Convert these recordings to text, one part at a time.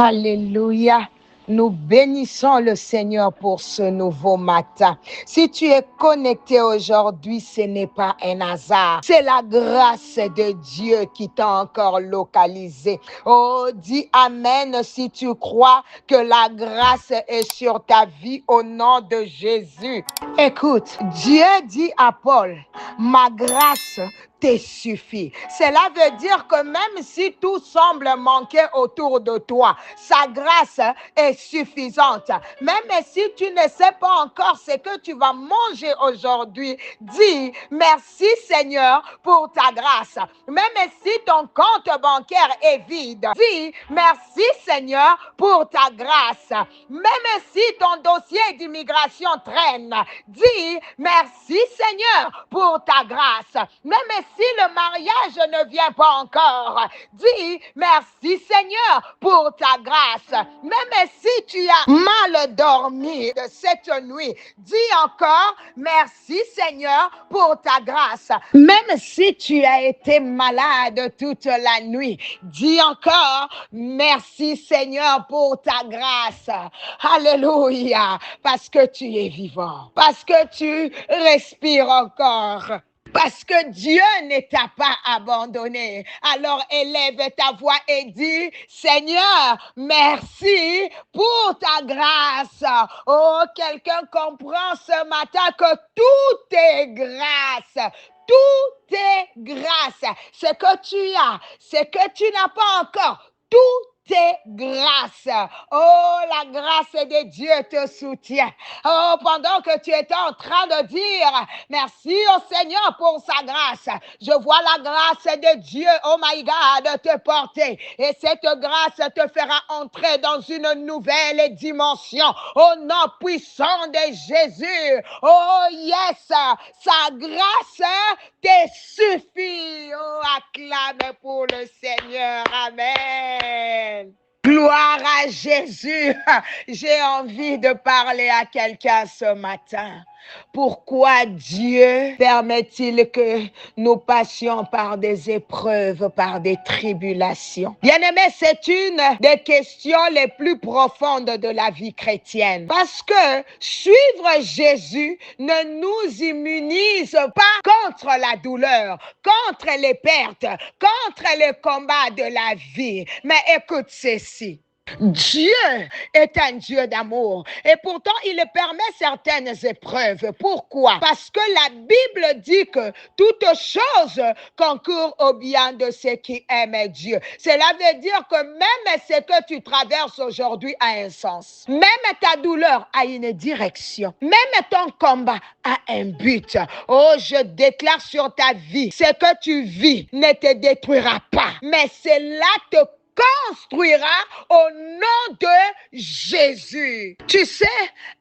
Alléluia. Nous bénissons le Seigneur pour ce nouveau matin. Si tu es connecté aujourd'hui, ce n'est pas un hasard. C'est la grâce de Dieu qui t'a encore localisé. Oh, dis Amen si tu crois que la grâce est sur ta vie au nom de Jésus. Écoute, Dieu dit à Paul, ma grâce te suffit. Cela veut dire que même si tout semble manquer autour de toi, sa grâce est suffisante. Même si tu ne sais pas encore ce que tu vas manger aujourd'hui, dis merci Seigneur pour ta grâce. Même si ton compte bancaire est vide, dis merci Seigneur pour ta grâce. Même si ton dossier d'immigration traîne, dis merci Seigneur pour ta grâce. Même si le mariage ne vient pas encore, dis merci Seigneur pour ta grâce. Même si tu as mal dormi de cette nuit, dis encore merci Seigneur pour ta grâce. Même si tu as été malade toute la nuit, dis encore merci Seigneur pour ta grâce. Alléluia, parce que tu es vivant, parce que tu respires encore. Parce que Dieu ne t'a pas abandonné. Alors élève ta voix et dis, Seigneur, merci pour ta grâce. Oh, quelqu'un comprend ce matin que tout est grâce. Tout est grâce. Ce que tu as, ce que tu n'as pas encore, tout est grâce. Oh, la grâce de Dieu te soutient. Oh, pendant que tu étais en train de dire merci au Seigneur pour sa grâce, je vois la grâce de Dieu, oh my God, te porter. Et cette grâce te fera entrer dans une nouvelle dimension. Au nom puissant de Jésus. Oh yes, sa grâce te suffit. Oh, acclame pour le Seigneur. Amen. Gloire à Jésus. J'ai envie de parler à quelqu'un ce matin. Pourquoi Dieu permet-il que nous passions par des épreuves, par des tribulations? Bien-aimé, c'est une des questions les plus profondes de la vie chrétienne. Parce que suivre Jésus ne nous immunise pas contre la douleur, contre les pertes, contre les combats de la vie. Mais écoute ceci. Dieu est un Dieu d'amour et pourtant il permet certaines épreuves. Pourquoi? Parce que la Bible dit que toute chose concourt au bien de ceux qui aiment Dieu. Cela veut dire que même ce que tu traverses aujourd'hui a un sens. Même ta douleur a une direction. Même ton combat a un but. Oh, je déclare sur ta vie, ce que tu vis ne te détruira pas, mais cela te construira au nom de Jésus. Tu sais,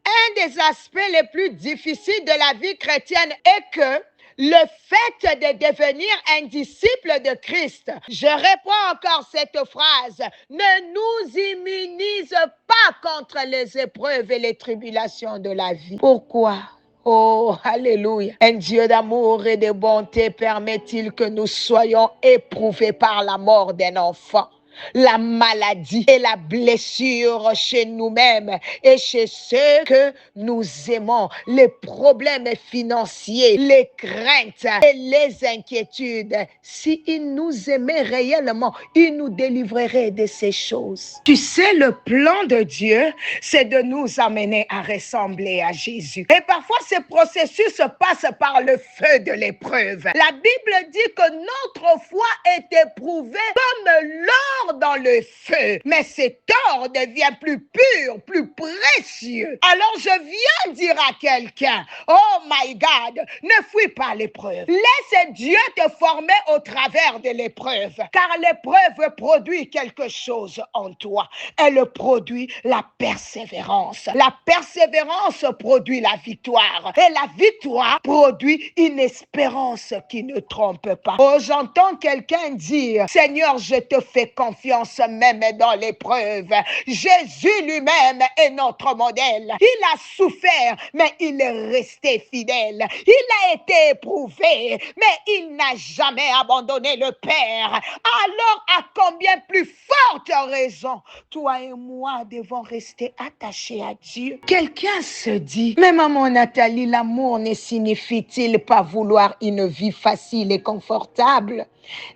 un des aspects les plus difficiles de la vie chrétienne est que le fait de devenir un disciple de Christ, je reprends encore cette phrase, ne nous immunise pas contre les épreuves et les tribulations de la vie. Pourquoi? Oh, alléluia. Un Dieu d'amour et de bonté permet-il que nous soyons éprouvés par la mort d'un enfant? La maladie et la blessure chez nous-mêmes et chez ceux que nous aimons, les problèmes financiers, les craintes et les inquiétudes. S'il nous aimait réellement, il nous délivrerait de ces choses. Tu sais, le plan de Dieu, c'est de nous amener à ressembler à Jésus. Et parfois, ce processus se passe par le feu de l'épreuve. La Bible dit que notre foi est éprouvée comme l'or dans le feu, mais cet or devient plus pur, plus précieux. Alors je viens dire à quelqu'un, oh my God, ne fuis pas l'épreuve. Laisse Dieu te former au travers de l'épreuve, car l'épreuve produit quelque chose en toi. Elle produit la persévérance. La persévérance produit la victoire. Et la victoire produit une espérance qui ne trompe pas. Oh, j'entends quelqu'un dire, Seigneur, je te fais confiance. confiance même dans l'épreuve. Jésus lui-même est notre modèle. Il a souffert, mais il est resté fidèle. Il a été éprouvé, mais il n'a jamais abandonné le Père. Alors, à combien plus forte raison, toi et moi devons rester attachés à Dieu? Quelqu'un se dit, mais maman Nathalie, l'amour ne signifie-t-il pas vouloir une vie facile et confortable?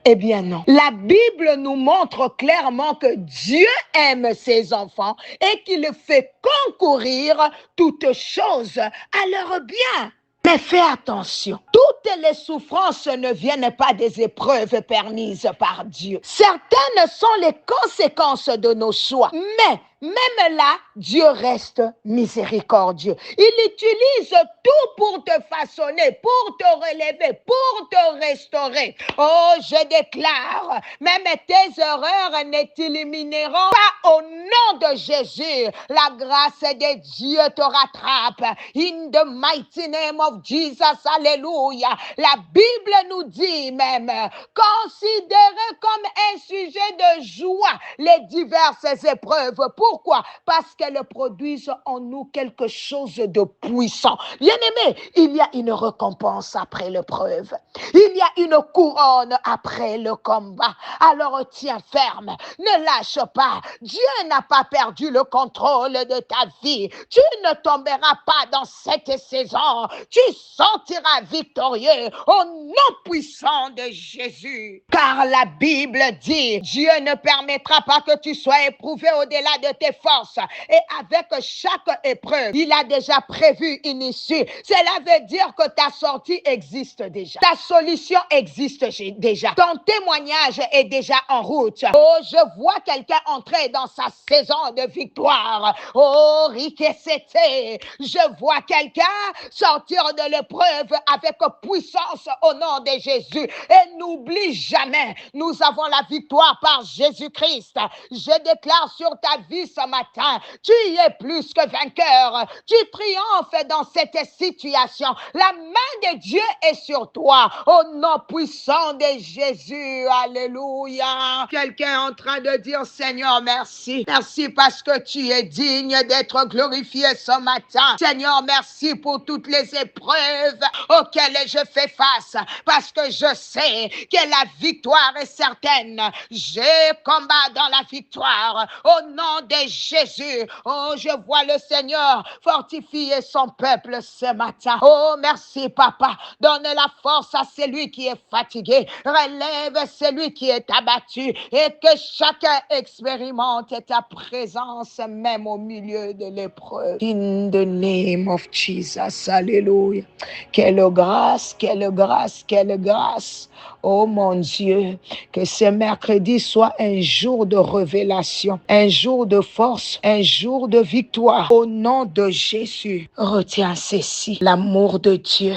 Eh bien non. La Bible nous montre clairement que Dieu aime ses enfants et qu'il fait concourir toutes choses à leur bien. Mais fais attention, toutes les souffrances ne viennent pas des épreuves permises par Dieu. Certaines sont les conséquences de nos choix, mais même là, Dieu reste miséricordieux. Il utilise tout pour te façonner, pour te relever, pour te restaurer. Oh, je déclare, même tes erreurs ne t'élimineront pas au nom de Jésus. La grâce de Dieu te rattrape. In the mighty name of Jesus, alléluia. La Bible nous dit même, considérez comme un sujet de joie les diverses épreuves. Pourquoi? Parce qu'elles produisent en nous quelque chose de puissant. Bien-aimé, il y a une récompense après l'épreuve. Il y a une couronne après le combat. Alors tiens ferme, ne lâche pas. Dieu n'a pas perdu le contrôle de ta vie. Tu ne tomberas pas dans cette saison. Tu sortiras victorieux au nom puissant de Jésus. Car la Bible dit, Dieu ne permettra pas que tu sois éprouvé au-delà de tes forces. Et avec chaque épreuve, il a déjà prévu une issue. Cela veut dire que ta sortie existe déjà. Ta solution existe déjà. Ton témoignage est déjà en route. Oh, je vois quelqu'un entrer dans sa saison de victoire. Oh, Rikesete, je vois quelqu'un sortir de l'épreuve avec puissance au nom de Jésus. Et n'oublie jamais, nous avons la victoire par Jésus-Christ. Je déclare sur ta vie ce matin, tu y es plus que vainqueur. Tu triomphes dans cette situation. La main de Dieu est sur toi. Au nom puissant de Jésus. Alléluia. Quelqu'un est en train de dire, Seigneur, merci. Merci parce que tu es digne d'être glorifié ce matin. Seigneur, merci pour toutes les épreuves auxquelles je fais face. Parce que je sais que la victoire est certaine. Je combats dans la victoire. Au nom de Jésus. Oh, je vois le Seigneur fortifier son peuple ce matin. Oh, merci, Papa. Donne la force à celui qui est fatigué. Relève celui qui est abattu. Et que chacun expérimente ta présence même au milieu de l'épreuve. In the name of Jesus. Alléluia. Quelle grâce, quelle grâce, quelle grâce. Oh mon Dieu, que ce mercredi soit un jour de révélation, un jour de force, un jour de victoire. Au nom de Jésus, retiens ceci, l'amour de Dieu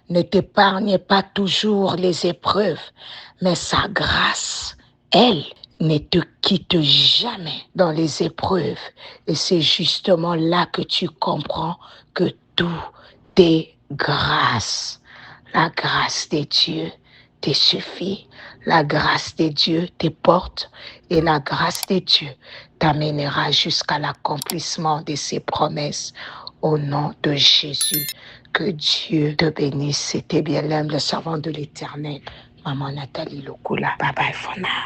ne t'épargne pas toujours les épreuves, mais sa grâce, elle, ne te quitte jamais dans les épreuves. Et c'est justement là que tu comprends que tout est grâce. La grâce de Dieu te suffit. La grâce de Dieu te porte et la grâce de Dieu t'amènera jusqu'à l'accomplissement de ses promesses. Au nom de Jésus, que Dieu te bénisse. C'était bien l'humble servant de l'Éternel, Maman Nathalie Lokula. Bye bye for now.